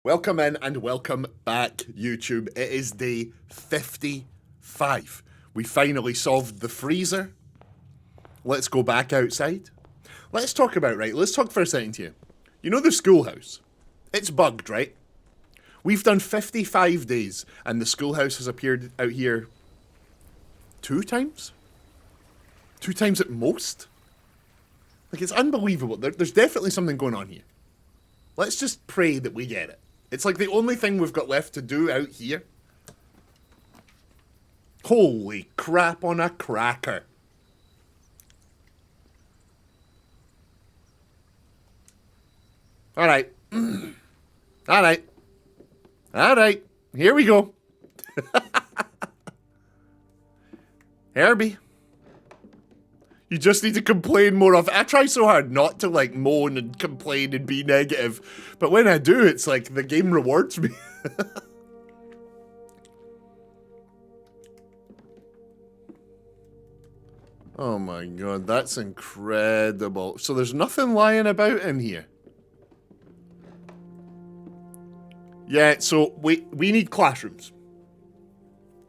Welcome in and welcome back, YouTube. It is day 55. We finally solved the freezer. Let's go back outside. Let's talk for a second here. You know the schoolhouse? It's bugged, right? We've done 55 days and the schoolhouse has appeared out here 2 times? 2 times at most? Like, it's unbelievable. There's definitely something going on here. Let's just pray that we get it. It's like the only thing we've got left to do out here. Holy crap on a cracker. Alright. Alright. Alright. Here we go. Herbie. You just need to complain more of. I try so hard not to like moan and complain and be negative, but when I do, it's like the game rewards me. Oh my god, that's incredible. So there's nothing lying about in here. Yeah, so we need classrooms.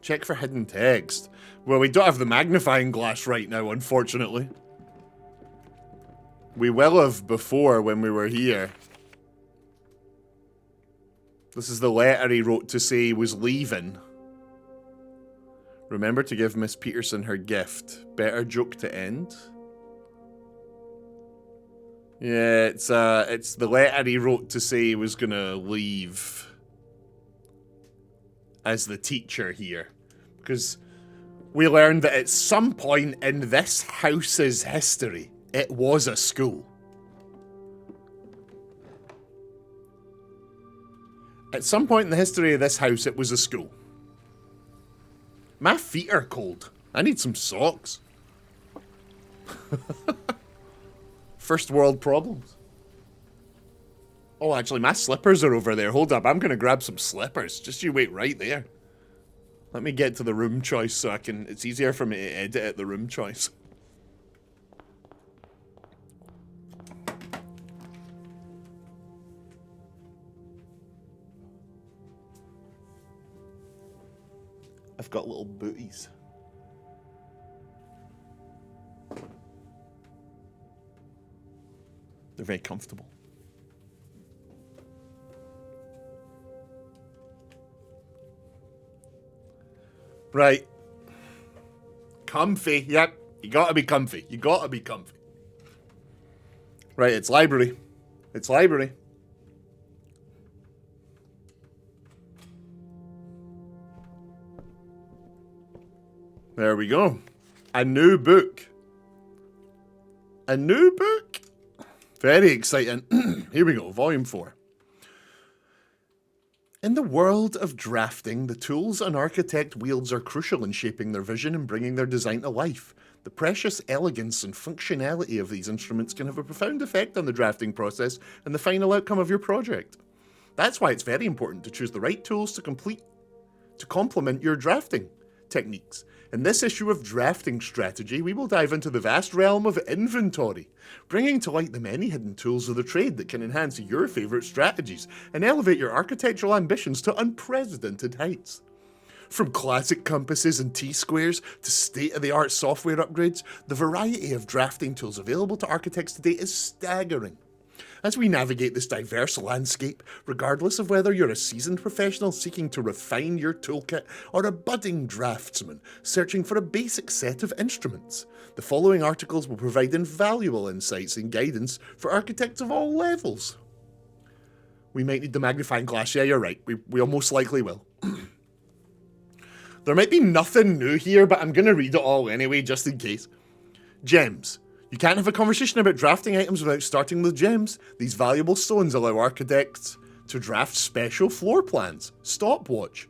Check for hidden text. Well, we don't have the magnifying glass right now, unfortunately. We will have before when we were here. This is the letter he wrote to say he was leaving. Remember to give Miss Peterson her gift. Better joke to end. Yeah, it's the letter he wrote to say he was gonna leave as the teacher here. Because we learned that at some point in this house's history, it was a school. At some point in the history of this house, it was a school. My feet are cold. I need some socks. First world problems. Oh, actually, my slippers are over there. Hold up, I'm gonna grab some slippers. Just you wait right there. Let me get to the room choice so it's easier for me to edit at the room choice. I've got little booties. They're very comfortable. Right. Comfy. Yep. You gotta be comfy. You gotta be comfy. Right, it's library. It's library. There we go. A new book. A new book? Very exciting. Here we go, volume 4. In the world of drafting, the tools an architect wields are crucial in shaping their vision and bringing their design to life. The precious elegance and functionality of these instruments can have a profound effect on the drafting process and the final outcome of your project. That's why it's very important to choose the right tools to complement your drafting techniques. In this issue of Drafting Strategy, we will dive into the vast realm of inventory, bringing to light the many hidden tools of the trade that can enhance your favourite strategies and elevate your architectural ambitions to unprecedented heights. From classic compasses and T-squares to state-of-the-art software upgrades, the variety of drafting tools available to architects today is staggering. As we navigate this diverse landscape, regardless of whether you're a seasoned professional seeking to refine your toolkit or a budding draftsman searching for a basic set of instruments, the following articles will provide invaluable insights and guidance for architects of all levels. We might need the magnifying glass. Yeah, you're right. We almost likely will. There might be nothing new here, but I'm going to read it all anyway, just in case. Gems. You can't have a conversation about drafting items without starting with gems. These valuable stones allow architects to draft special floor plans. Stopwatch.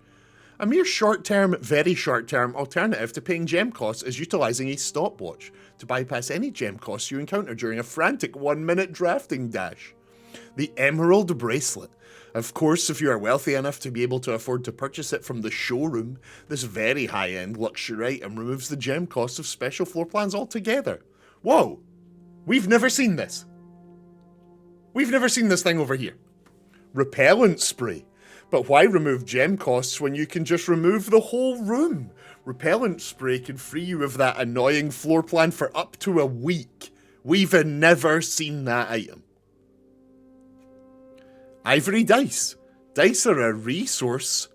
A mere short-term, very short-term alternative to paying gem costs is utilising a stopwatch to bypass any gem costs you encounter during a frantic 1-minute drafting dash. The Emerald Bracelet. Of course, if you are wealthy enough to be able to afford to purchase it from the showroom, this very high-end luxury item removes the gem costs of special floor plans altogether. Whoa! We've never seen this. We've never seen this thing over here. Repellent spray. But why remove gem costs when you can just remove the whole room? Repellent spray can free you of that annoying floor plan for up to a week. We've never seen that item. Ivory dice. Dice are a resource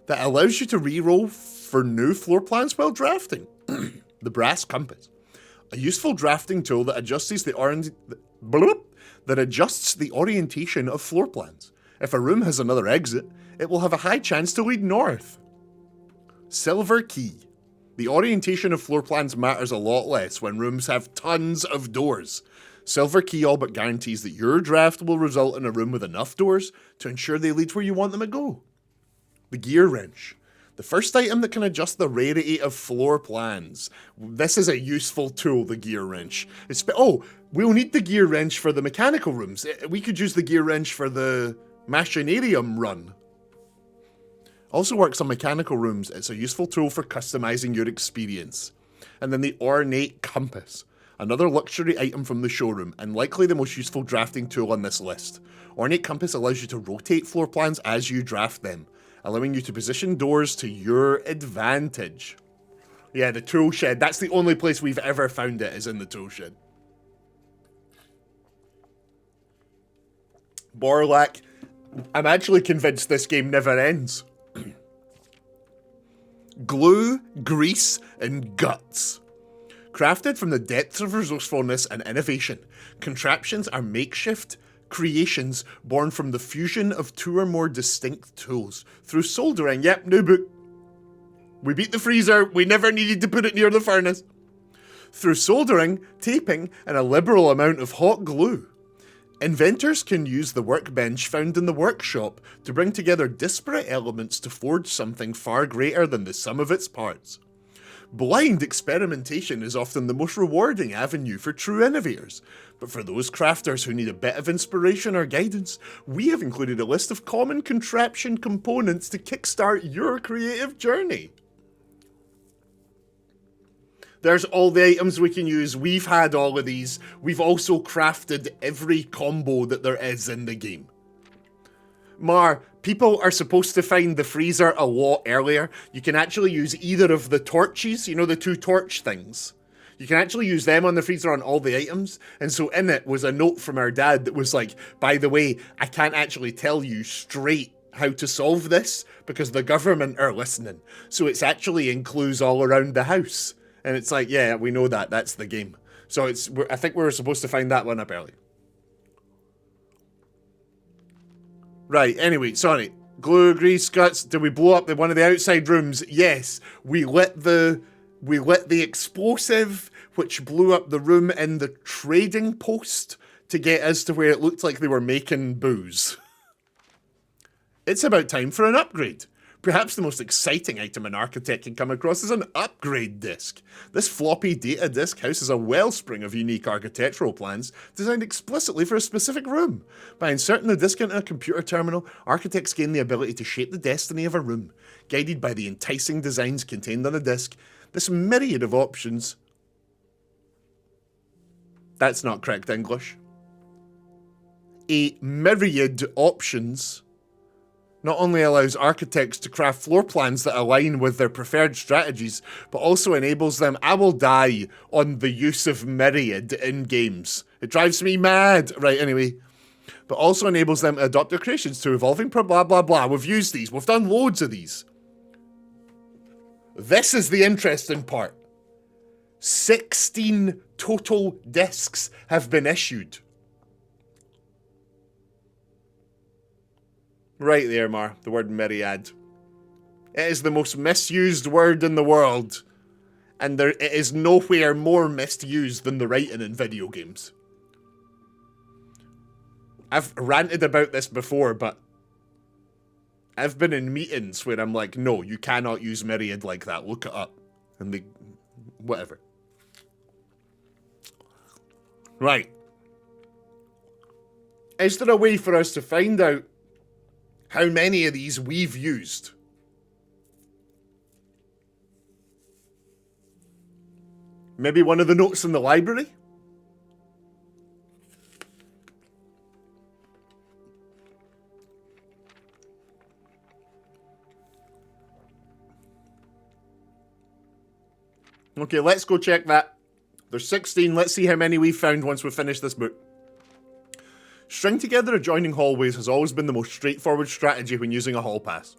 that allows you to reroll for new floor plans while drafting. The brass compass. A useful drafting tool that adjusts the orientation of floor plans. If a room has another exit, it will have a high chance to lead north. Silver key. The orientation of floor plans matters a lot less when rooms have tons of doors. Silver key all but guarantees that your draft will result in a room with enough doors to ensure they lead where you want them to go. The gear wrench. The first item that can adjust the rarity of floor plans. This is a useful tool, the gear wrench. We'll need the gear wrench for the mechanical rooms. We could use the gear wrench for the machinarium run. Also works on mechanical rooms. It's a useful tool for customizing your experience. And then the ornate compass. Another luxury item from the showroom, and likely the most useful drafting tool on this list. Ornate compass allows you to rotate floor plans as you draft them, allowing you to position doors to your advantage. Yeah, the tool shed. That's the only place we've ever found it, is in the tool shed. Borlak. I'm actually convinced this game never ends. Glue, grease, and guts. Crafted from the depths of resourcefulness and innovation, contraptions are makeshift creations born from the fusion of two or more distinct tools. Through soldering, yep, new book. We beat the freezer, we never needed to put it near the furnace. Through soldering, taping, and a liberal amount of hot glue, inventors can use the workbench found in the workshop to bring together disparate elements to forge something far greater than the sum of its parts. Blind experimentation is often the most rewarding avenue for true innovators, but for those crafters who need a bit of inspiration or guidance, we have included a list of common contraption components to kickstart your creative journey. There's all the items we can use. We've had all of these. We've also crafted every combo that there is in the game. Mar, people are supposed to find the freezer a lot earlier. You can actually use either of the torches, you know, the two torch things. You can actually use them on the freezer on all the items. And so in it was a note from our dad that was like, by the way, I can't actually tell you straight how to solve this because the government are listening. So it's actually in clues all around the house. And it's like, yeah, we know that. That's the game. So I think we were supposed to find that one up early. Right, anyway, sorry. Glue, grease, guts. Did we blow up one of the outside rooms? Yes. We lit the explosive, which blew up the room in the trading post to get us to where it looked like they were making booze. It's about time for an upgrade. Perhaps the most exciting item an architect can come across is an upgrade disk. This floppy data disk houses a wellspring of unique architectural plans designed explicitly for a specific room. By inserting the disk into a computer terminal, architects gain the ability to shape the destiny of a room. Guided by the enticing designs contained on the disk, this myriad of options... That's not correct English. A myriad options... not only allows architects to craft floor plans that align with their preferred strategies, but also enables them, I will die on the use of myriad in games. It drives me mad. Right, anyway. But also enables them to adopt their creations to evolving blah blah blah. We've used these. We've done loads of these. This is the interesting part. 16 total discs have been issued. Right there, Mar, the word myriad. It is the most misused word in the world, and it is nowhere more misused than the writing in video games. I've ranted about this before, but I've been in meetings where I'm like, no, you cannot use myriad like that, look it up. And they... whatever. Right. Is there a way for us to find out how many of these we've used? Maybe one of the notes in the library? Okay, let's go check that. There's 16. Let's see how many we've found once we finish this book. String together adjoining hallways has always been the most straightforward strategy when using a hall pass.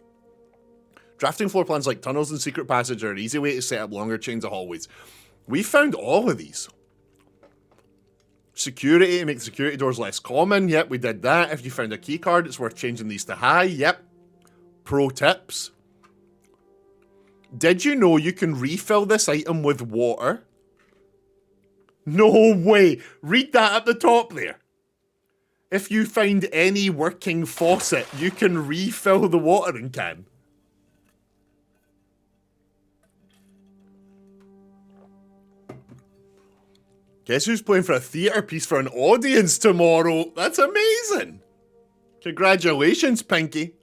Drafting floor plans like tunnels and secret passage are an easy way to set up longer chains of hallways. We found all of these. Security to make the security doors less common. Yep, we did that. If you found a key card, it's worth changing these to high. Yep. Pro tips. Did you know you can refill this item with water? No way. Read that at the top there. If you find any working faucet, you can refill the watering can. Guess who's playing for a theatre piece for an audience tomorrow? That's amazing. Congratulations, Pinky.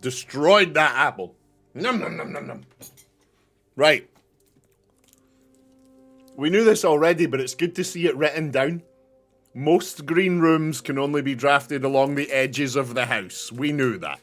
Destroyed that apple. Num num num num num. Right. We knew this already, but it's good to see it written down. Most green rooms can only be drafted along the edges of the house. We knew that.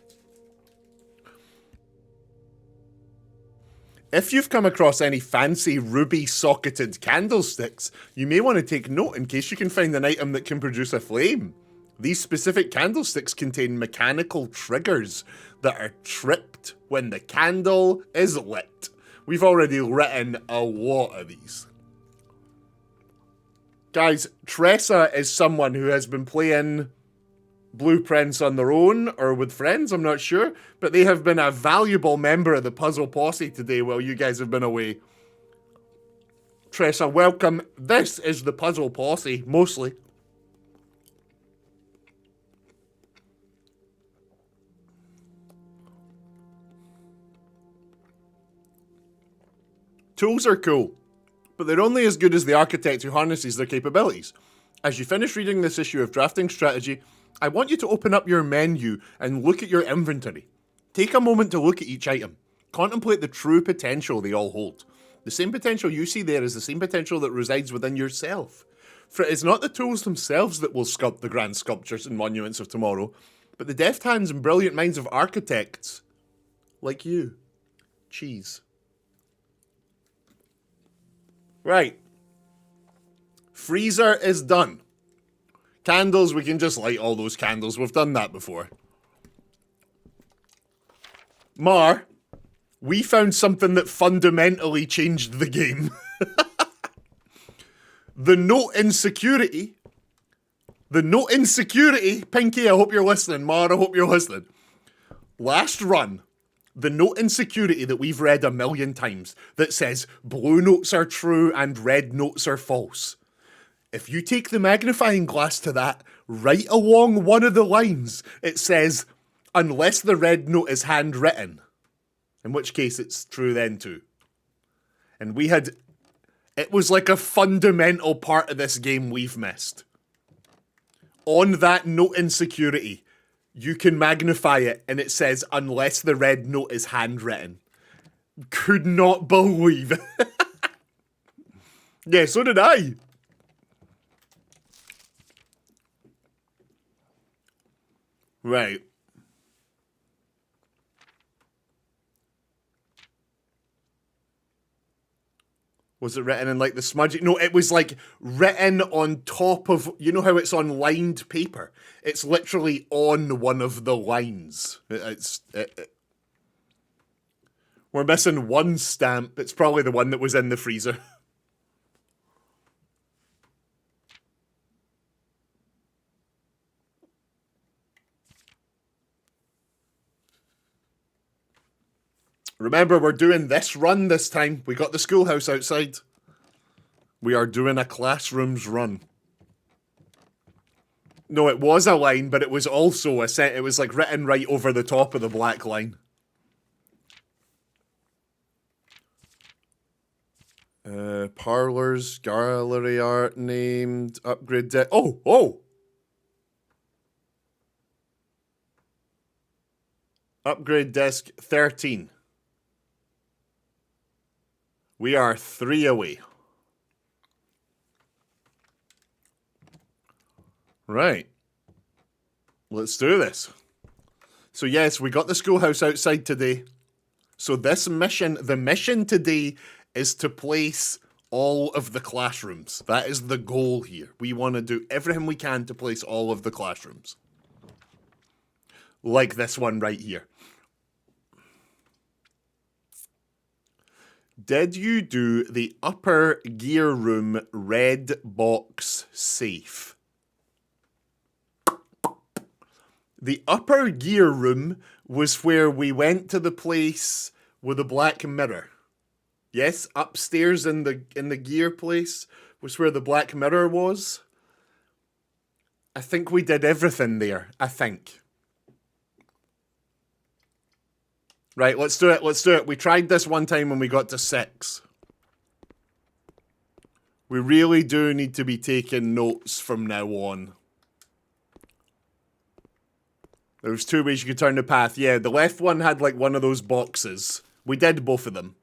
If you've come across any fancy ruby-socketed candlesticks, you may want to take note in case you can find an item that can produce a flame. These specific candlesticks contain mechanical triggers that are tripped when the candle is lit. We've already written a lot of these. Guys, Tressa is someone who has been playing Blueprints on their own or with friends, I'm not sure, but they have been a valuable member of the puzzle posse today while you guys have been away. Tressa, welcome. This is the puzzle posse, mostly. Tools are cool, but they're only as good as the architect who harnesses their capabilities. As you finish reading this issue of Drafting Strategy, I want you to open up your menu and look at your inventory. Take a moment to look at each item. Contemplate the true potential they all hold. The same potential you see there is the same potential that resides within yourself. For it is not the tools themselves that will sculpt the grand sculptures and monuments of tomorrow, but the deft hands and brilliant minds of architects like you. Cheese. Right. Freezer is done. Candles, we can just light all those candles. We've done that before. Mar, we found something that fundamentally changed the game. The note insecurity. The note insecurity. Pinky, I hope you're listening. Mar, I hope you're listening. Last run. The note insecurity that we've read a million times that says blue notes are true and red notes are false. If you take the magnifying glass to that, right along one of the lines, it says, unless the red note is handwritten. In which case it's true then too. And it was like a fundamental part of this game we've missed. On that note insecurity, you can magnify it and it says, unless the red note is handwritten. Could not believe it. Yeah, so did I. Right. Was it written in like the smudging? No, it was like written on top of, you know how it's on lined paper? It's literally on one of the lines. We're missing one stamp. It's probably the one that was in the freezer. Remember, we're doing this run this time. We got the schoolhouse outside. We are doing a classroom's run. No, it was a line, but it was also a set. It was like written right over the top of the black line. Parlors, gallery art named, upgrade deck. Oh! Upgrade disk 13. We are 3 away. Right. Let's do this. So yes, we got the schoolhouse outside today. So this mission, the mission today is to place all of the classrooms. That is the goal here. We want to do everything we can to place all of the classrooms. Like this one right here. Did you do the upper gear room red box safe? The upper gear room was where we went to the place with the black mirror. Yes, upstairs in the gear place was where the black mirror was. I think we did everything there, I think. Right, let's do it, let's do it. We tried this one time when we got to 6. We really do need to be taking notes from now on. There was 2 ways you could turn the path. Yeah, the left one had like one of those boxes. We did both of them.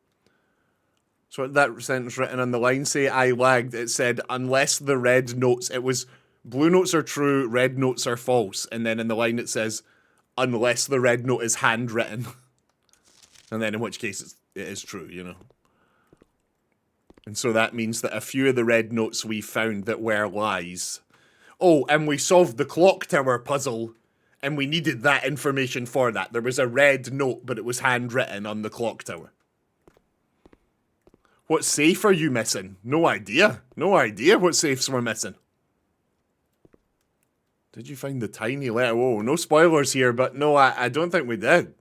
So that sentence written on the line say, I lagged. It said, unless the red notes, it was blue notes are true, red notes are false. And then in the line it says, unless the red note is handwritten. And then in which case it is true, you know. And so that means that a few of the red notes we found that were lies. Oh, and we solved the clock tower puzzle. And we needed that information for that. There was a red note, but it was handwritten on the clock tower. What safe are you missing? No idea. No idea what safes we're missing. Did you find the tiny letter? Whoa, no spoilers here, but no, I don't think we did.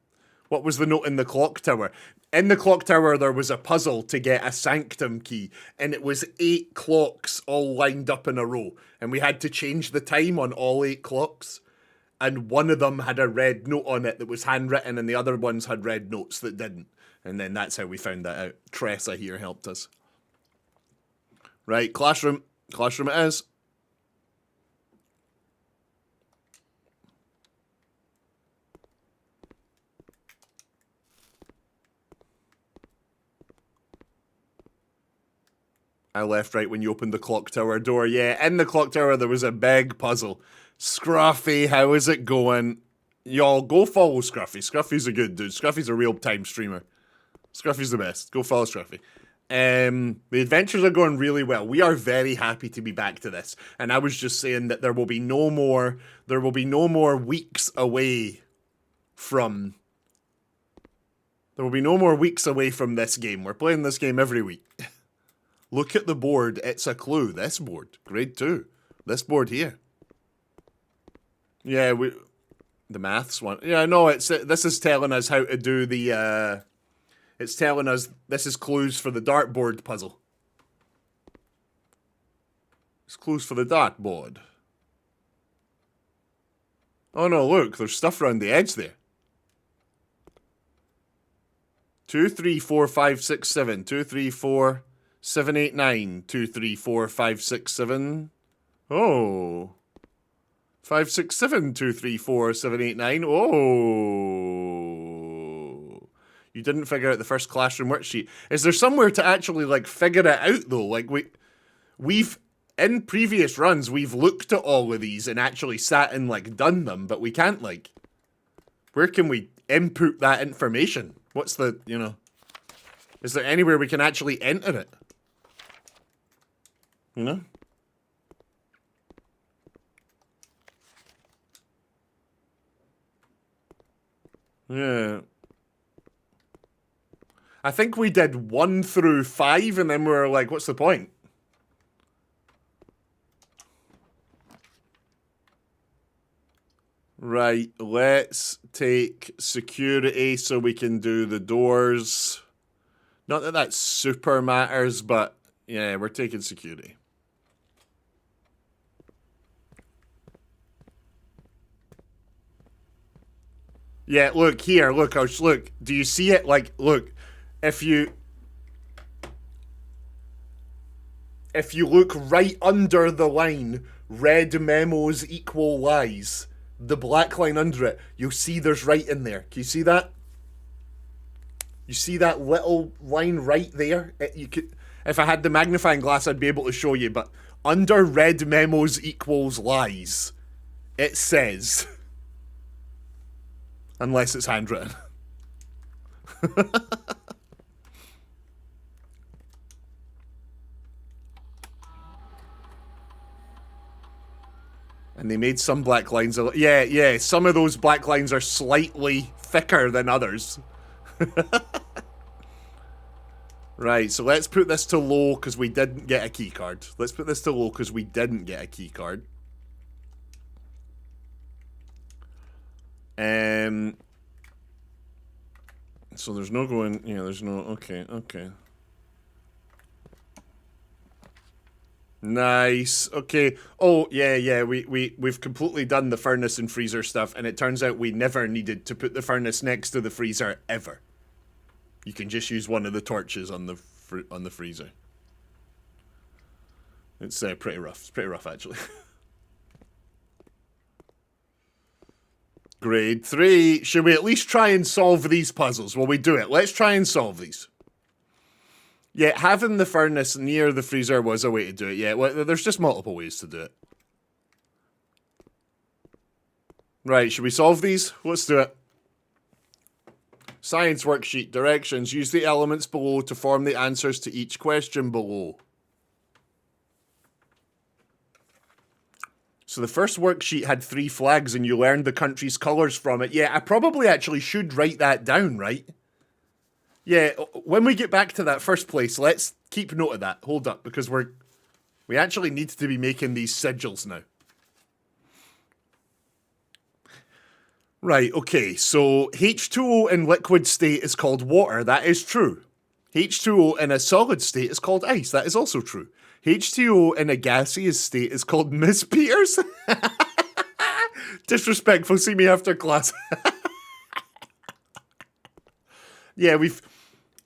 What was the note in the clock tower? In the clock tower, there was a puzzle to get a sanctum key, and it was 8 clocks all lined up in a row. And we had to change the time on all 8 clocks. And one of them had a red note on it that was handwritten, and the other ones had red notes that didn't. And then that's how we found that out. Tressa here helped us. Right, classroom. Classroom it is. I left right when you opened the clock tower door. Yeah, in the clock tower there was a big puzzle. Scruffy, how is it going? Y'all, go follow Scruffy. Scruffy's a good dude. Scruffy's a real-time streamer. Scruffy's the best. Go follow Scruffy. The adventures are going really well. We are very happy to be back to this. And I was just saying that there will be no more weeks away from... There will be no more weeks away from this game. We're playing this game every week. Look at the board. It's a clue. This board. Grade 2. This board here. Yeah, the maths one. Yeah, no, this is telling us how to do the, it's telling us this is clues for the dartboard puzzle. It's clues for the dartboard. Oh no, look, there's stuff around the edge there. 2, 3, 4, 5, 6, 7. 2, 3, 4, 7, 8, 9. 2, 3, 4, 5, 6, 7. Oh. 5, 6, 7, 2, 3, 4, 7, 8, 9. Oh. You didn't figure out the first classroom worksheet. Is there somewhere to actually, like, figure it out, though? Like, we've, in previous runs, we've looked at all of these and actually sat and, like, done them, but we can't, like... Where can we input that information? What's the, you know... Is there anywhere we can actually enter it? You know? Yeah. I think we did 1 through 5 and then we were like, what's the point? Right, let's take security so we can do the doors. Not that that super matters, but yeah, we're taking security. Yeah, look here, look, look. Do you see it? Like, look, if you look right under the line, red memos equal lies. the black line under it, you'll see there's right in there. Can you see that? You see that little line right there? You could, if I had the magnifying glass, I'd be able to show you, but under red memos equals lies, it says, unless it's handwritten. And they made some black lines. Yeah, some of those black lines are slightly thicker than others. Right, so let's put this to low because we didn't get a key card. Let's put this to low because we didn't get a key card. So there's no going, yeah, there's no, okay. Nice, okay. Oh, yeah, we've completely done the furnace and freezer stuff, and it turns out we never needed to put the furnace next to the freezer, ever. You can just use one of the torches on the freezer. It's pretty rough. It's pretty rough, actually. Grade 3. Should we at least try and solve these puzzles? Will we do it? Let's try and solve these. Yeah, having the furnace near the freezer was a way to do it. Yeah, well, there's just multiple ways to do it. Right, should we solve these? Let's do it. Science worksheet, directions. Use the elements below to form the answers to each question below. So the first worksheet had 3 flags and you learned the country's colours from it. Yeah, I probably actually should write that down, right? Yeah, when we get back to that first place, let's keep note of that. Hold up, because we actually need to be making these sigils now. Right, okay, so H2O in liquid state is called water, that is true. H2O in a solid state is called ice, that is also true. H2O in a gaseous state is called Miss Peters? Disrespectful, see me after class. Yeah,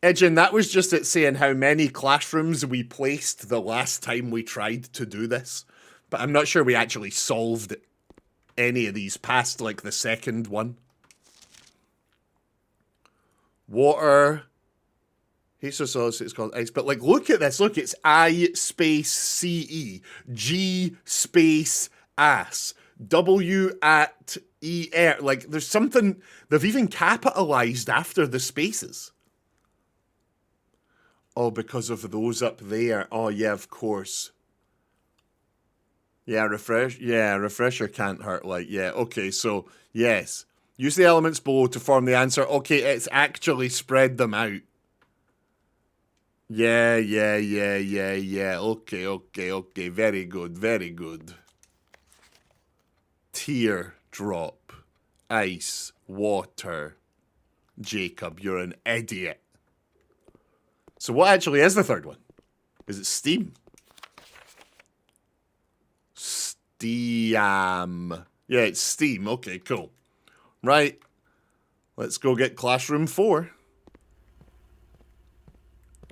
Edgin, that was just it saying how many classrooms we placed the last time we tried to do this. But I'm not sure we actually solved any of these past, like, the second one. Water. H2O, it's called ice. But, like, look at this. Look, it's I space CE. G space ass. W at ER. Like, there's something... They've even capitalized after the spaces. Oh, because of those up there. Oh, yeah, of course. Yeah, refresher can't hurt, like, yeah, okay, so, yes. Use the elements below to form the answer. Okay, it's actually spread them out. Yeah, okay, very good. Teardrop, ice, water. Jacob, you're an idiot. So what actually is the third one? Is it steam? Steam. Yeah, it's steam. Okay, cool. Right. Let's go get classroom 4.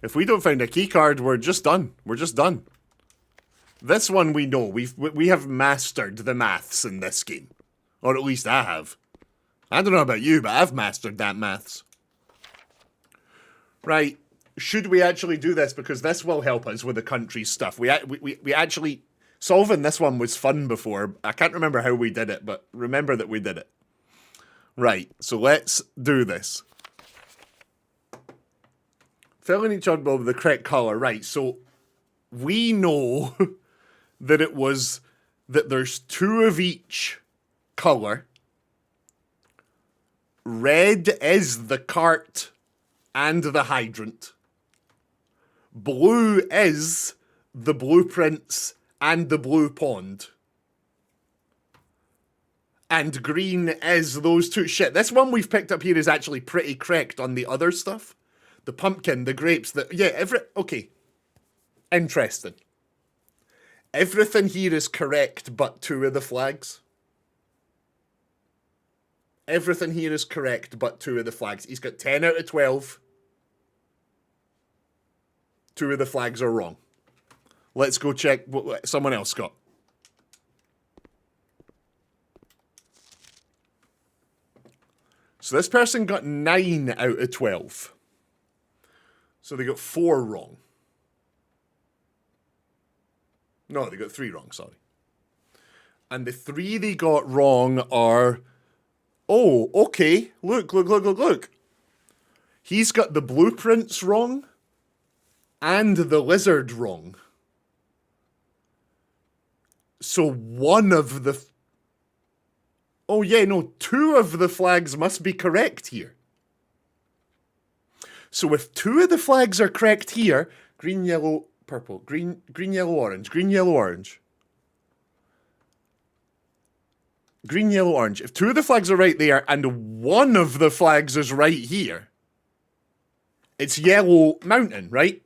If we don't find a key card, we're just done. We're just done. This one we know. We have mastered the maths in this game. Or at least I have. I don't know about you, but I've mastered that maths. Right. Should we actually do this? Because this will help us with the country stuff. We actually... Solving this one was fun before. I can't remember how we did it, but remember that we did it. Right, so let's do this. Filling each oddball with the correct colour. Right, so we know that it was... that there's 2 of each colour. Red is the cart and the hydrant. Blue is the blueprints and the blue pond. And green is those 2. Shit, this one we've picked up here is actually pretty correct on the other stuff. The pumpkin, the grapes, okay. Interesting. Everything here is correct but 2 of the flags. Everything here is correct but 2 of the flags. He's got 10 out of 12. 2 of the flags are wrong. Let's go check what someone else got. So this person got 9 out of 12. So they got 4 wrong. No, they got 3 wrong, sorry. And the 3 they got wrong are... Oh, okay. Look. He's got the blueprints wrong and the lizard wrong. So one of the... Oh yeah, no, 2 of the flags must be correct here. So if 2 of the flags are correct here, green, yellow, purple, green, yellow, orange, green, yellow, orange. Green, yellow, orange. If 2 of the flags are right there and 1 of the flags is right here, it's Yellow Mountain, right?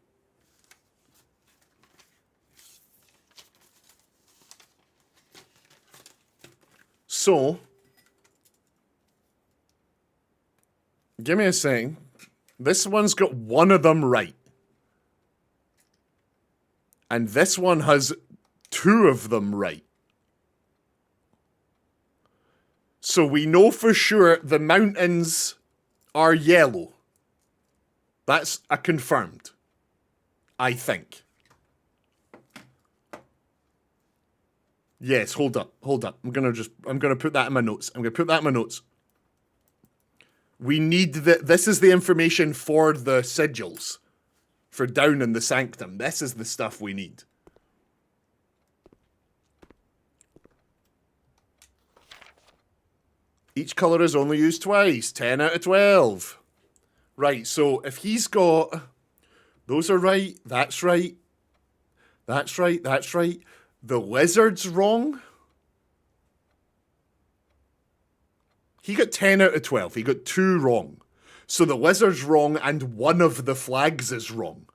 So, give me a second. This one's got 1 of them right. And this one has 2 of them right. So we know for sure the mountains are yellow. That's a confirmed. I think. Yes, hold up. I'm gonna put that in my notes. We need this is the information for the sigils. For down in the sanctum. This is the stuff we need. Each colour is only used twice. 10 out of 12. Right, so if he's got... Those are right. That's right. That's right. The lizard's wrong. He got 10 out of 12. He got 2 wrong. So the lizard's wrong and 1 of the flags is wrong.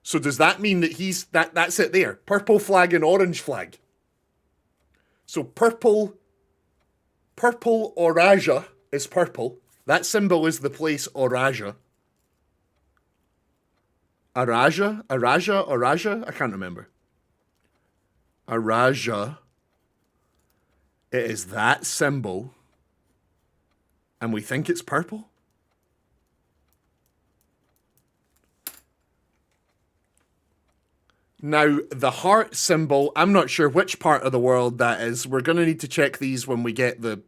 So does that mean that he's... That's it there. Purple flag and orange flag. So purple Oraja is purple. That symbol is the place Oraja. Araja? I can't remember. Araja. It is that symbol. And we think it's purple? Now, the heart symbol, I'm not sure which part of the world that is. We're going to need to check these when we get the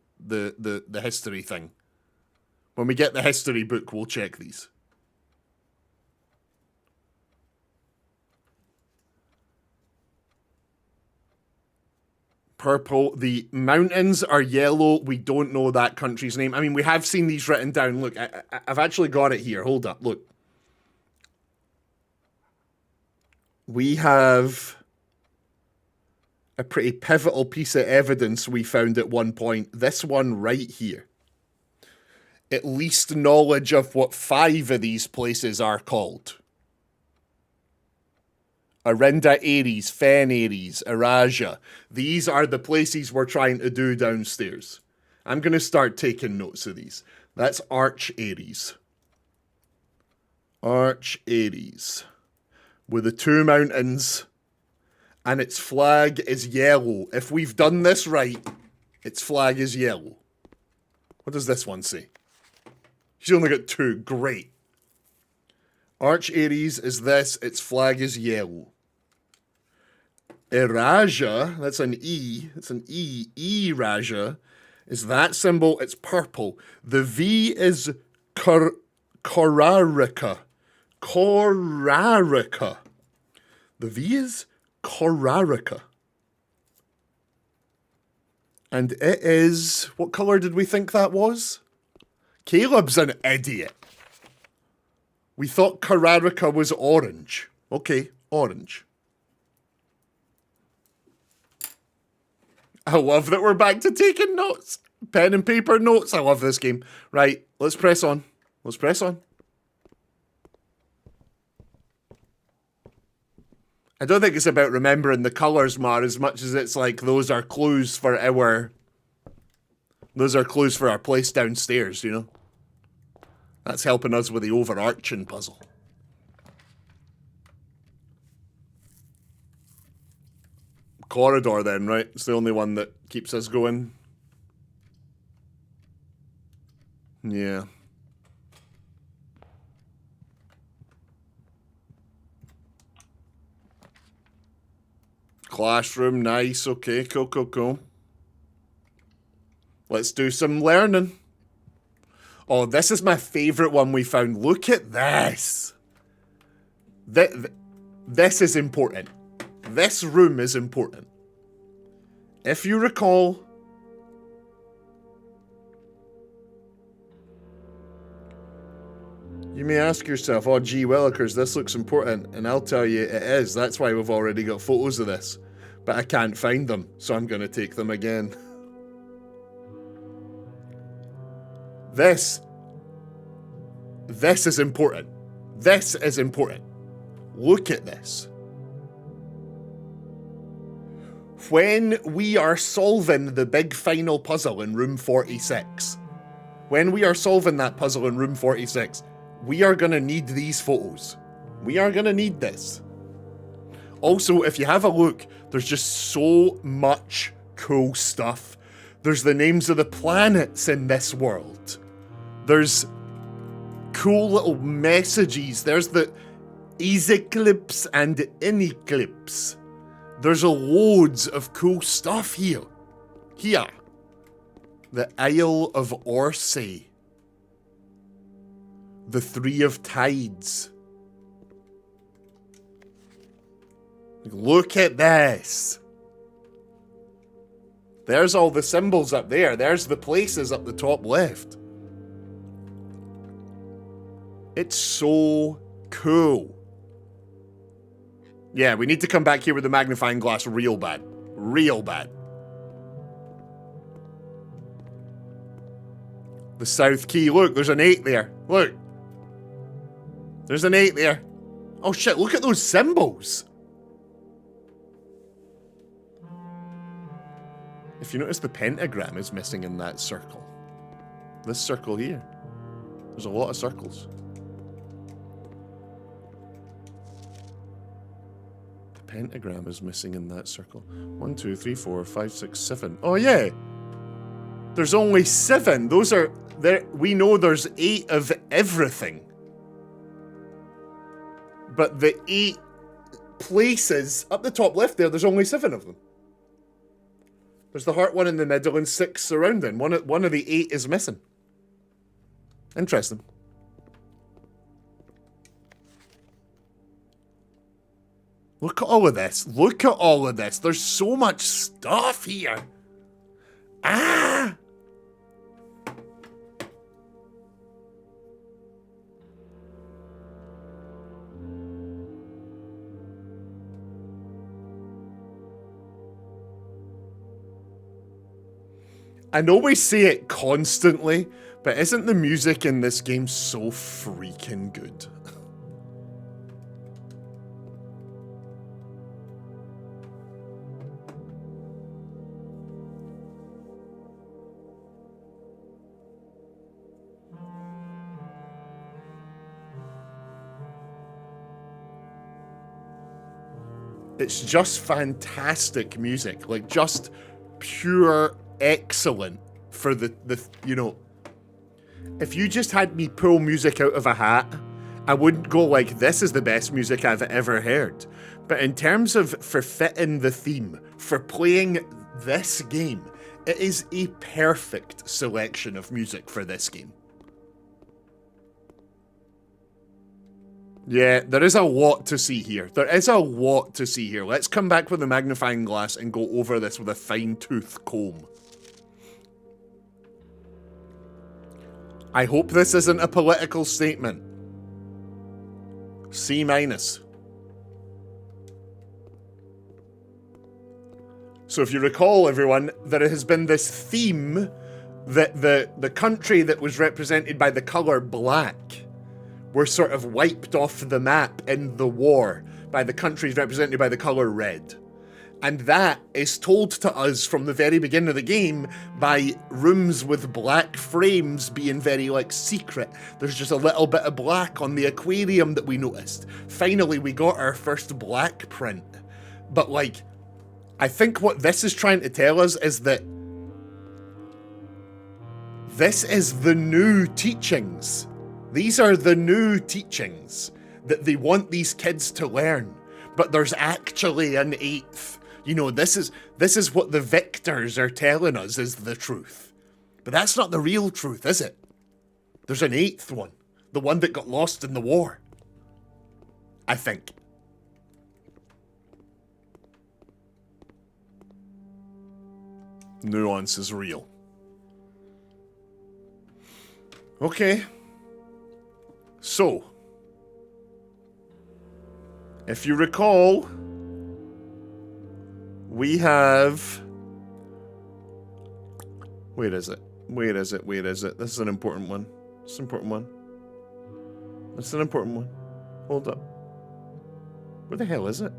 history thing. When we get the history book, we'll check these. Purple. The mountains are yellow. We don't know that country's name. I mean, we have seen these written down. Look, I've actually got it here. Hold up. Look. We have a pretty pivotal piece of evidence we found at one point. This one right here. At least knowledge of what 5 of these places are called. Arinda Aries, Fen Aries, Araja. These are the places we're trying to do downstairs. I'm going to start taking notes of these. That's Arch Aries. Arch Aries. With the 2 mountains, and its flag is yellow. If we've done this right, its flag is yellow. What does this one say? She's only got 2. Great. Arch Aries is this. Its flag is yellow. Iraja, that's an E. It's an E. Iraja is that symbol. It's purple. The V is Korarika. Korarika. The V is Korarika. And it is... What colour did we think that was? Caleb's an idiot. We thought Korarika was orange. Okay, orange. I love that we're back to taking notes. Pen and paper notes. I love this game. Right, let's press on. Let's press on. I don't think it's about remembering the colours, Mar, as much as it's like those are clues for our... Those are clues for our place downstairs, you know? That's helping us with the overarching puzzle. Corridor then, right? It's the only one that keeps us going. Yeah. Classroom, nice. Okay, cool, cool, cool. Let's do some learning. Oh, this is my favourite one we found. Look at this. This is important. This room is important. If you recall, you may ask yourself, oh gee willikers, this looks important, and I'll tell you it is. That's why we've already got photos of this. But I can't find them, so I'm going to take them again. This is important. This is important. Look at this. When we are solving the big final puzzle in room 46, when we are solving that puzzle in room 46, we are going to need these photos. We are going to need this. Also, if you have a look, there's just so much cool stuff. There's the names of the planets in this world. There's cool little messages. There's the Eclipse and Ineclipse. There's loads of cool stuff here. Here. The Isle of Orsay. The Three of Tides. Look at this. There's all the symbols up there. There's the places up the top left. It's so cool. Yeah, we need to come back here with the magnifying glass real bad. Real bad. The South Key. Look, there's an 8 there. Look. There's an 8 there. Oh shit, look at those symbols. If you notice, the pentagram is missing in that circle. This circle here. There's a lot of circles. The pentagram is missing in that circle. 1, 2, 3, 4, 5, 6, 7. Oh yeah! There's only 7. Those are... there. We know there's 8 of everything. But the 8 places up the top left there's only 7 of them. There's the heart one in the middle and 6 surrounding. One of the 8 is missing. Interesting. Look at all of this. Look at all of this. There's so much stuff here. Ah! I know we say it constantly, but isn't the music in this game so freaking good? It's just fantastic music, like just pure excellent for the you know, if you just had me pull music out of a hat, I wouldn't go like, this is the best music I've ever heard. But in terms of for fitting the theme, for playing this game, it is a perfect selection of music for this game. Yeah, there is a lot to see here. There is a lot to see here. Let's come back with the magnifying glass and go over this with a fine-tooth comb. I hope this isn't a political statement. C-. So if you recall, everyone, there has been this theme that the country that was represented by the colour black were sort of wiped off the map in the war by the countries represented by the colour red. And that is told to us from the very beginning of the game by rooms with black frames being very, like, secret. There's just a little bit of black on the aquarium that we noticed. Finally, we got our first black print. But, like, I think what this is trying to tell us is that This is the new teachings. These are the new teachings that they want these kids to learn. But there's actually an eighth. You know, this is what the victors are telling us is the truth. But that's not the real truth, is it? There's an eighth one. The one that got lost in the war. I think. Nuance is real. Okay. So, if you recall, we have... Where is it? Where is it? Where is it? This is an important one. This is an important one. This is an important one. Hold up. Where the hell is it?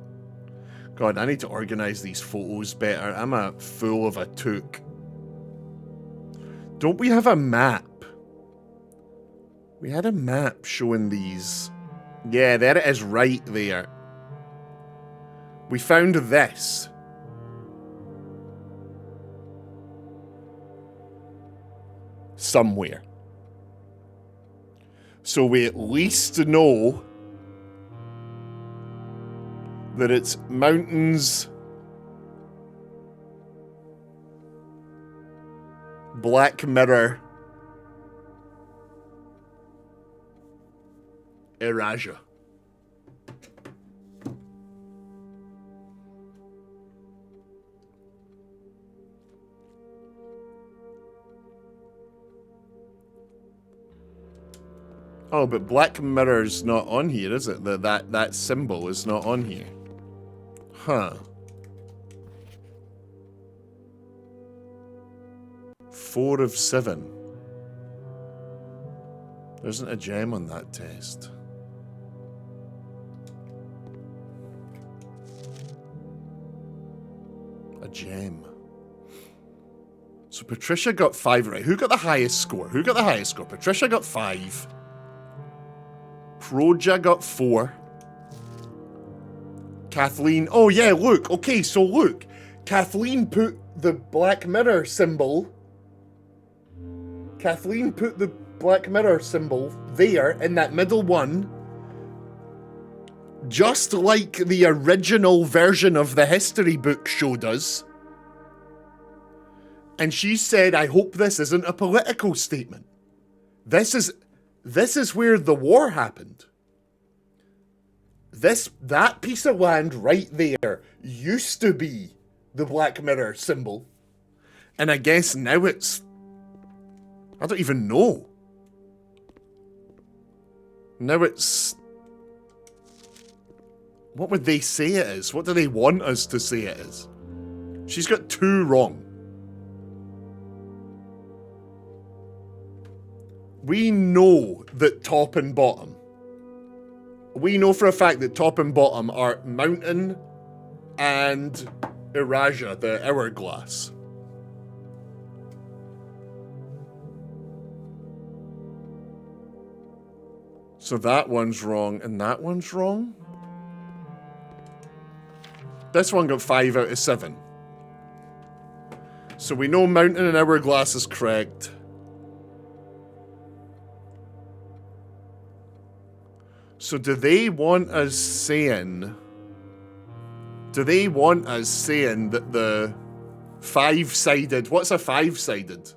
God, I need to organize these photos better. I'm a fool of a toque. Don't we have a map? We had a map showing these. Yeah, there it is right there. We found this. Somewhere. So we at least know that it's mountains, Black Mirror, Eraja. Oh, but Black Mirror's not on here, is it? That symbol is not on here. Huh. 4 of 7. There isn't a gem on that test. A gem. So Patricia got 5 right. Who got the highest score? Who got the highest score? Patricia got 5. Proja got 4. Kathleen... Oh, yeah, look. Okay, so look. Kathleen put the Black Mirror symbol... Kathleen put the Black Mirror symbol there, in that middle one. Just like the original version of the history book showed us. And she said, I hope this isn't a political statement. This is where the war happened. That piece of land right there used to be the Black Mirror symbol. And I guess now it's... I don't even know. Now it's... What would they say it is? What do they want us to say it is? She's got 2 wrong. We know that top and bottom. We know for a fact that top and bottom are mountain and Eraja, the hourglass. So that one's wrong, and that one's wrong? This one got 5 out of 7. So we know mountain and hourglass is correct. So do they want us saying... Do they want us saying that the 5-sided... What's a 5-sided?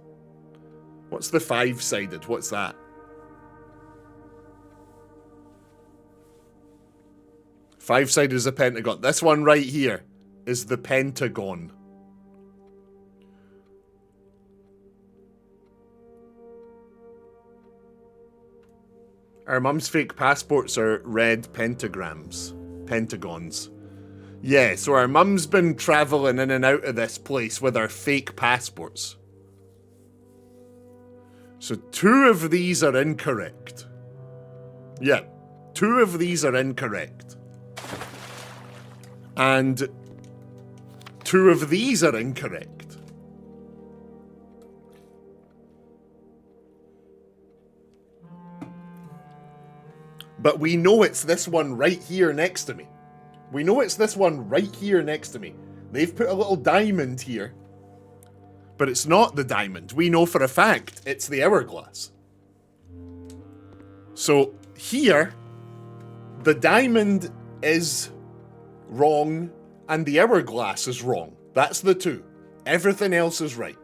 What's the 5-sided? What's that? 5-sided is a pentagon. This one right here is the pentagon. Our mum's fake passports are red pentagrams. Pentagons. Yeah, so our mum's been travelling in and out of this place with our fake passports. So 2 of these are incorrect. Yeah, 2 of these are incorrect. And 2 of these are incorrect. But we know it's this one right here next to me. We know it's this one right here next to me. They've put a little diamond here. But it's not the diamond. We know for a fact it's the hourglass. So here, the diamond is wrong and the hourglass is wrong. That's the two. Everything else is right.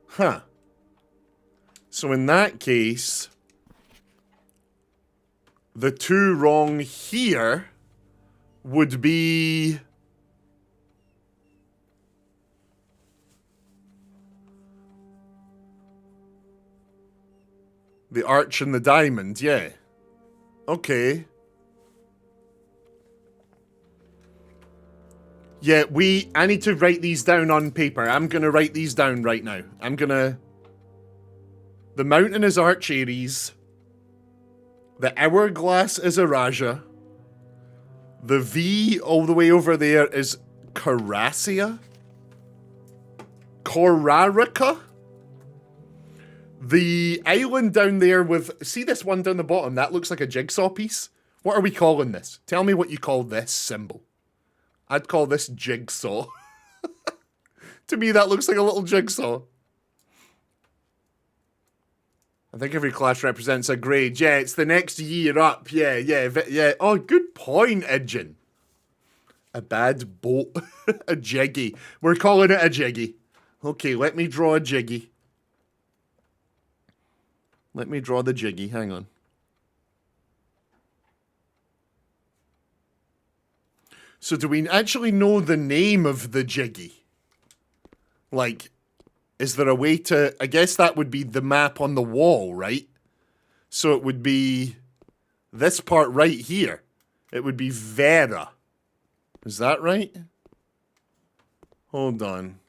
Huh. So in that case, the two wrong here would be... the arch and the diamond, yeah. Okay. Yeah, I need to write these down on paper. I'm going to write these down right now. The mountain is Arch Aries. The hourglass is Araja. The V all the way over there is Carasia. Korarica. The island down there with... see this one down the bottom? That looks like a jigsaw piece. What are we calling this? Tell me what you call this symbol. I'd call this jigsaw. To me, that looks like a little jigsaw. I think every class represents a grade. Yeah, it's the next year up. Yeah. Oh, good point, Idjin. A bad boat. A jiggy. We're calling it a jiggy. Okay, let me draw a jiggy. Let me draw the jiggy. Hang on. So do we actually know the name of the jiggy? Like, is there a way to... I guess that would be the map on the wall, right? So it would be this part right here. It would be Vera. Is that right? Hold on.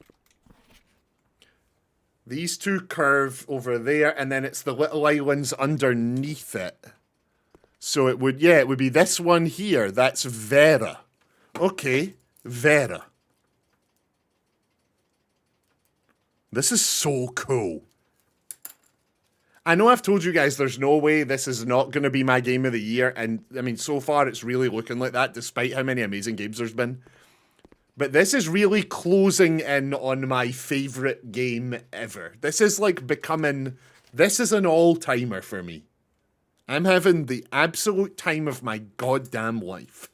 These two curve over there, and then it's the little islands underneath it. So it would, yeah, it would be this one here. That's Vera. Okay, Vera. This is so cool. I know I've told you guys there's no way this is not going to be my game of the year, and I mean, so far it's really looking like that, despite how many amazing games there's been. But this is really closing in on my favourite game ever. This is like becoming... this is an all-timer for me. I'm having the absolute time of my goddamn life.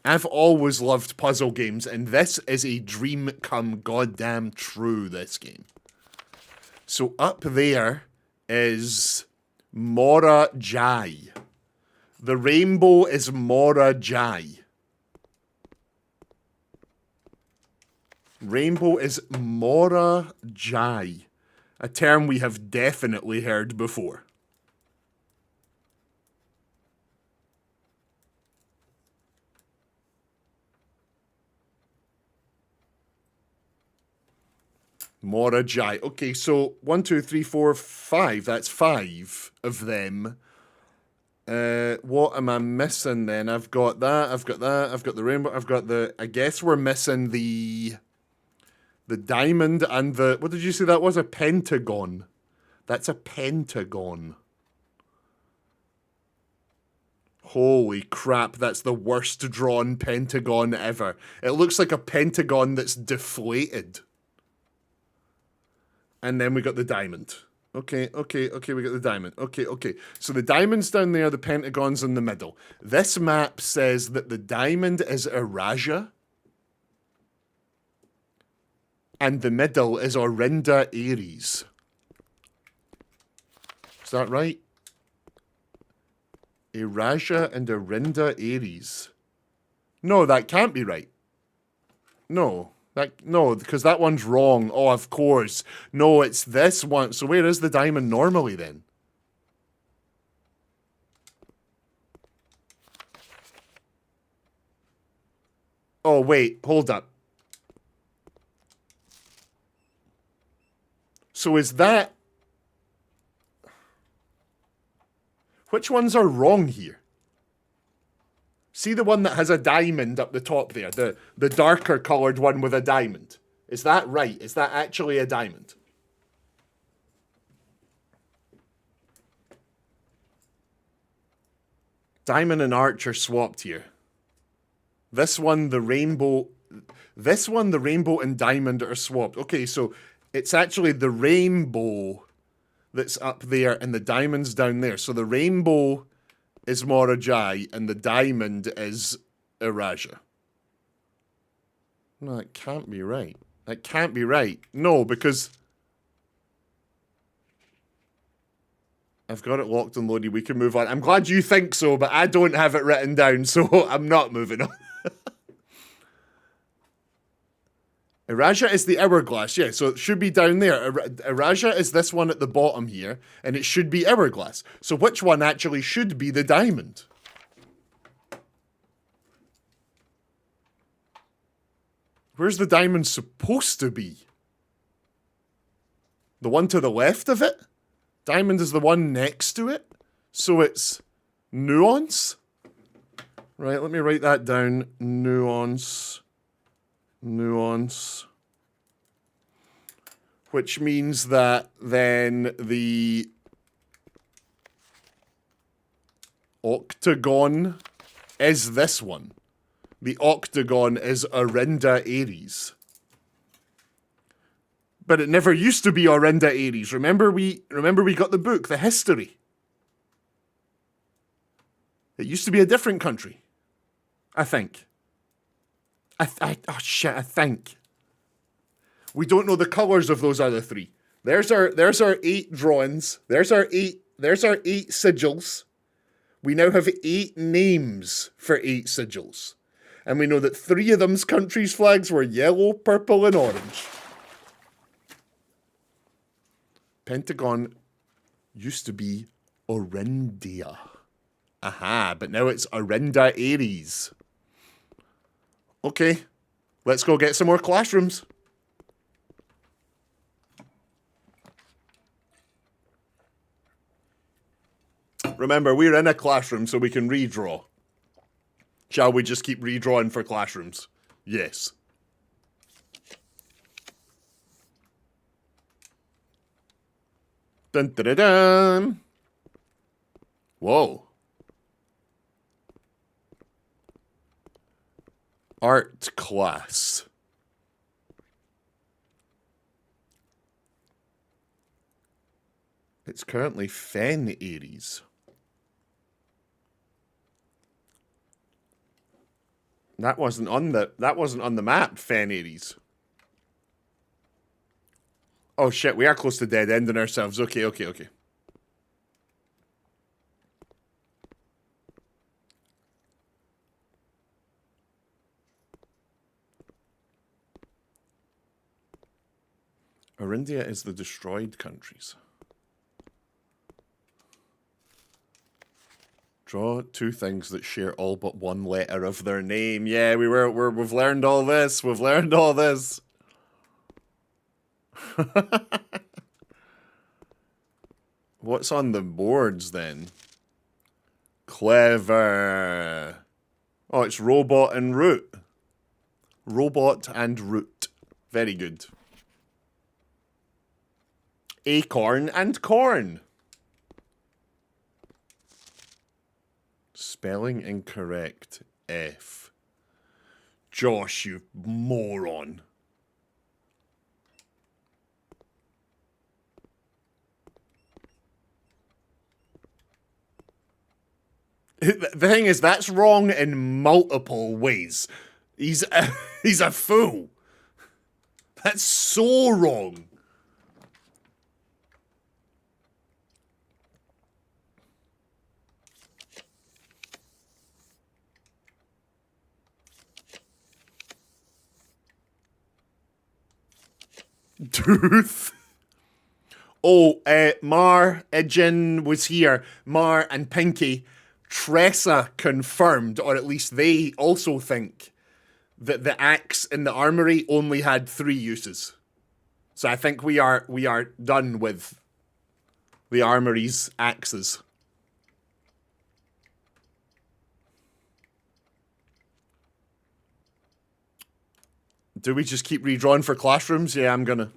I've always loved puzzle games, and this is a dream come goddamn true, this game. So up there is Mora Jai. The rainbow is Mora Jai. Rainbow is Mora Jai, a term we have definitely heard before. Mora Jai. Okay, so 1, 2, 3, 4, 5. That's 5 of them. What am I missing then? I've got that, I've got that, I've got the rainbow, I've got the... I guess we're missing the diamond and the... what did you say that was? A pentagon. That's a pentagon. Holy crap, that's the worst drawn pentagon ever. It looks like a pentagon that's deflated. And then we got the diamond. Okay, we got the diamond. Okay. So the diamond's down there, the pentagon's in the middle. This map says that the diamond is Araja. And the middle is Orinda Aries. Is that right? Araja and Orinda Aries. No, that can't be right. No, because that one's wrong. Oh, of course. No, it's this one. So where is the diamond normally then? Oh, wait. Hold up. So is that... which ones are wrong here? See the one that has a diamond up the top there? The darker coloured one with a diamond. Is that right? Is that actually a diamond? Diamond and arch are swapped here. This one, the rainbow and diamond are swapped. Okay, so it's actually the rainbow that's up there and the diamond's down there. So the rainbow is Morajai and the diamond is Iraja. No, that can't be right. That can't be right. No, because I've got it locked and loaded. We can move on. I'm glad you think so, but I don't have it written down, so I'm not moving on. Iraja is the hourglass, yeah, so it should be down there. Iraja is this one at the bottom here, and it should be hourglass. So which one actually should be the diamond? Where's the diamond supposed to be? The one to the left of it? Diamond is the one next to it? So it's nuance? Right, let me write that down. Nuance. Nuance. Which means that then the octagon is this one. The octagon is Orinda Aries. But it never used to be Orinda Aries. Remember we got the book, the history. It used to be a different country. I think. Oh shit, I think. We don't know the colours of those other three. There's our 8 drawings. There's our 8 sigils. We now have 8 names for 8 sigils. And we know that 3 of them's countries' flags were yellow, purple, and orange. Pentagon used to be Orindia. Aha, but now it's Orinda Aries. Okay, let's go get some more classrooms. Remember, we're in a classroom so we can redraw. Shall we just keep redrawing for classrooms? Yes. Dun dun dun dun. Whoa. Art class. It's currently Fen Aries. That wasn't on the map, Fen Aries. Oh shit, we are close to dead ending ourselves. Okay. Orindia is the destroyed countries. Draw 2 things that share all but 1 letter of their name. Yeah, we've learned all this. We've learned all this. What's on the boards then? Clever. Oh, it's robot and root. Robot and root. Very good. Acorn and corn. Spelling incorrect. F. Josh, you moron. The thing is, that's wrong in multiple ways. He's a fool. That's so wrong. Tooth. Oh, Mar, Ejin was here. Mar and Pinky. Tressa confirmed, or at least they also think, that the axe in the armory only had 3 uses. So I think we are done with the armory's axes. Do we just keep redrawing for classrooms? Yeah, I'm gonna.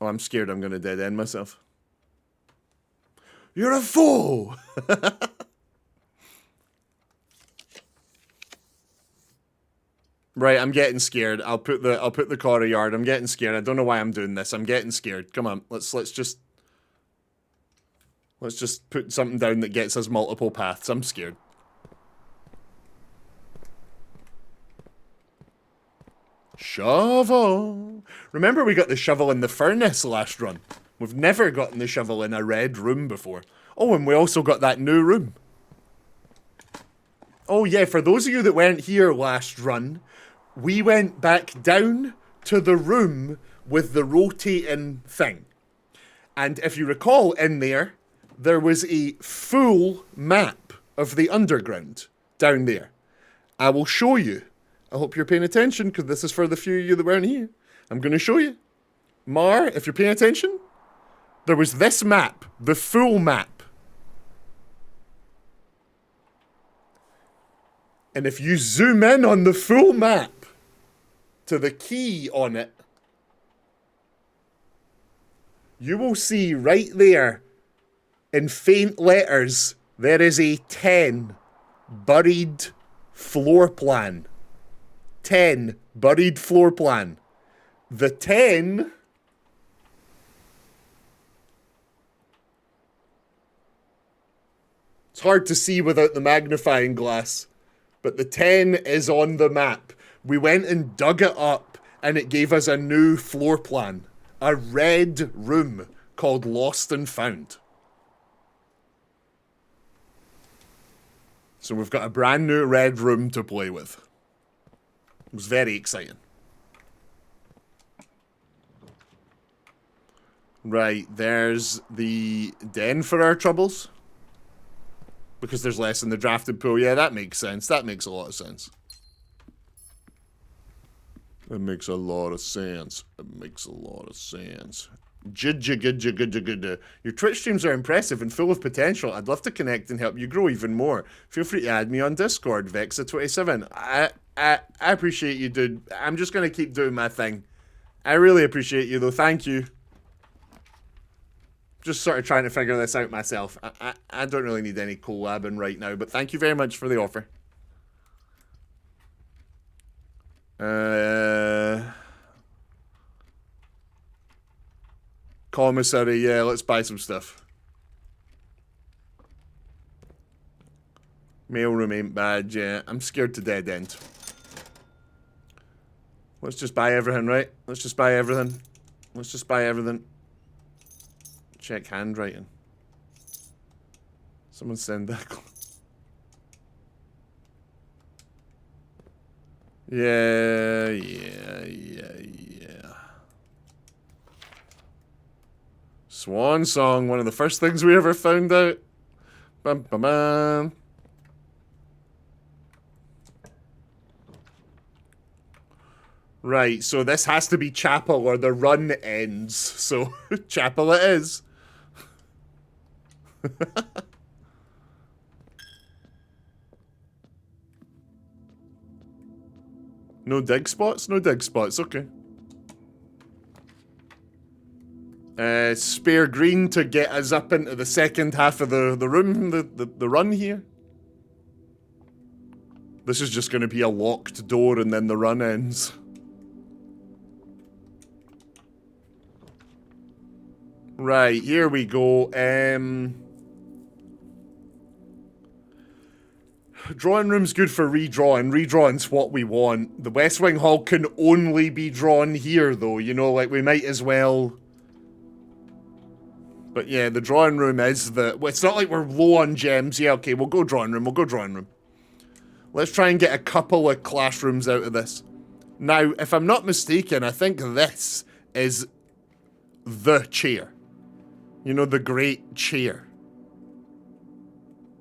Oh, I'm scared I'm gonna dead end myself. You're a fool! Right, I'm getting scared. I'll put the car yard. I'm getting scared. I don't know why I'm doing this. I'm getting scared. Come on, let's just put something down that gets us multiple paths. I'm scared. Shovel. Remember we got the shovel in the furnace last run. We've never gotten the shovel in a red room before. Oh, and we also got that new room. Oh yeah, for those of you that weren't here last run, we went back down to the room with the rotating thing. And if you recall, in there was a full map of the underground down there. I will show you. I hope you're paying attention, because this is for the few of you that weren't here. I'm going to show you. Mar, if you're paying attention, there was this map, the full map. And if you zoom in on the full map, to the key on it, you will see right there, in faint letters, there is a 10 buried floor plan. 10 buried floor plan. The 10 it's hard to see without the magnifying glass, but the 10 is on the map. We went and dug it up, and it gave us a new floor plan. A red room called Lost and Found. So we've got a brand new red room to play with. It was very exciting. Right, there's the den for our troubles. Because there's less in the drafted pool. Yeah, that makes sense. That makes a lot of sense. It makes a lot of sense. It makes a lot of sense. Your Twitch streams are impressive and full of potential. I'd love to connect and help you grow even more. Feel free to add me on Discord, Vexa27. I appreciate you, dude. I'm just gonna keep doing my thing. I really appreciate you, though. Thank you. Just sort of trying to figure this out myself. I don't really need any collabing right now, but thank you very much for the offer. Commissary, yeah, let's buy some stuff. Mailroom ain't bad, yeah. I'm scared to dead end. Let's just buy everything, right? Let's just buy everything. Let's just buy everything. Check handwriting. Someone send that. Yeah. Swan Song, one of the first things we ever found out. Bum, bum, bum. Right, so this has to be Chapel or the run ends. So, Chapel it is. No dig spots? No dig spots, okay. Spare green to get us up into the second half of the room, the run here. This is just going to be a locked door and then the run ends. Right, here we go. Drawing room's good for redrawing. Redrawing's what we want. The West Wing Hall can only be drawn here, though. You know, like, we might as well... But yeah, the drawing room is the... Well, it's not like we're low on gems. Yeah, okay, we'll go drawing room. We'll go drawing room. Let's try and get a couple of classrooms out of this. Now, if I'm not mistaken, I think this is the chair. You know, the great chair.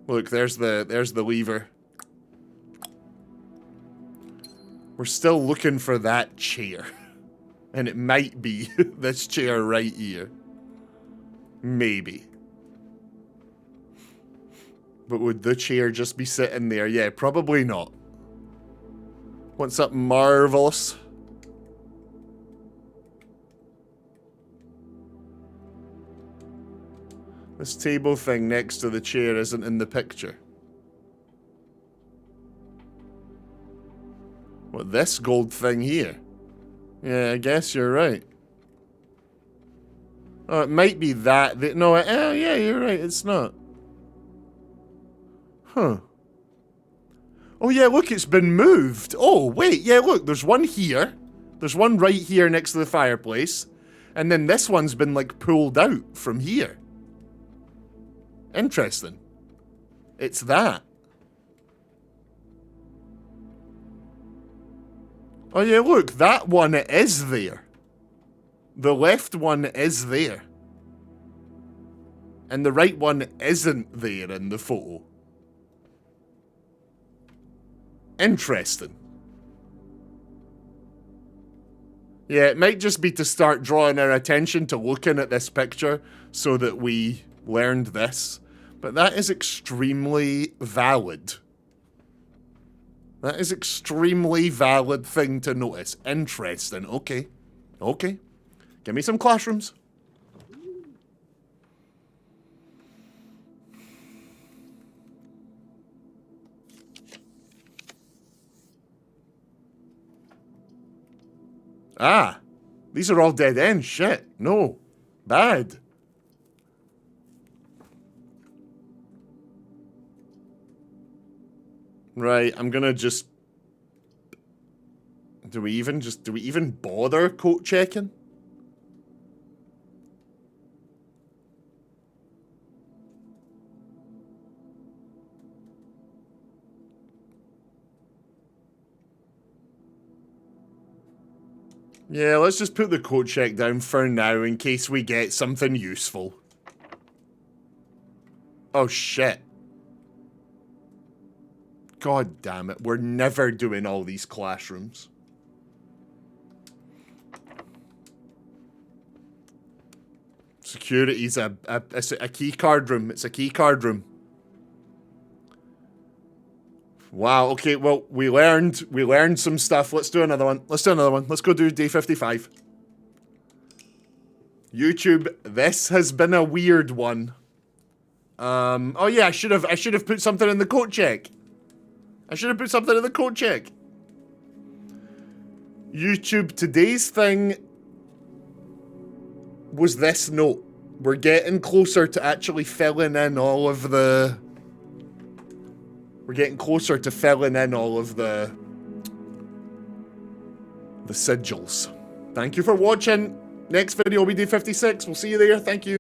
Look, there's the lever. We're still looking for that chair. And it might be this chair right here. Maybe. But would the chair just be sitting there? Yeah, probably not. Want something marvelous? This table thing next to the chair isn't in the picture. What, this gold thing here? Yeah, I guess you're right. Oh, it might be that. No, oh yeah, you're right, it's not. Huh. Oh yeah, look, it's been moved. Oh, wait, yeah, look, there's one here. There's one right here next to the fireplace. And then this one's been, like, pulled out from here. Interesting. It's that. Oh yeah, look, that one is there. The left one is there. And the right one isn't there in the photo. Interesting. Yeah, it might just be to start drawing our attention to looking at this picture so that we learned this. But that is extremely valid. That is extremely valid thing to notice. Interesting. Okay. Okay. Give me some classrooms. Ah. These are all dead ends. Shit. No. Bad. Right, I'm gonna just... Do we even bother code checking? Yeah, let's just put the code check down for now in case we get something useful. Oh shit. God damn it, we're never doing all these classrooms. Security's a key card room. It's a key card room. Wow, okay, well, we learned some stuff. Let's do another one. Let's do another one. Let's go do day 55. YouTube, this has been a weird one. Oh yeah, I should have put something in the code check. I should have put something in the code check. YouTube, today's thing was this note. We're getting closer to actually filling in all of the... We're getting closer to filling in all of the sigils. Thank you for watching. Next video will be day 56. We'll see you there. Thank you.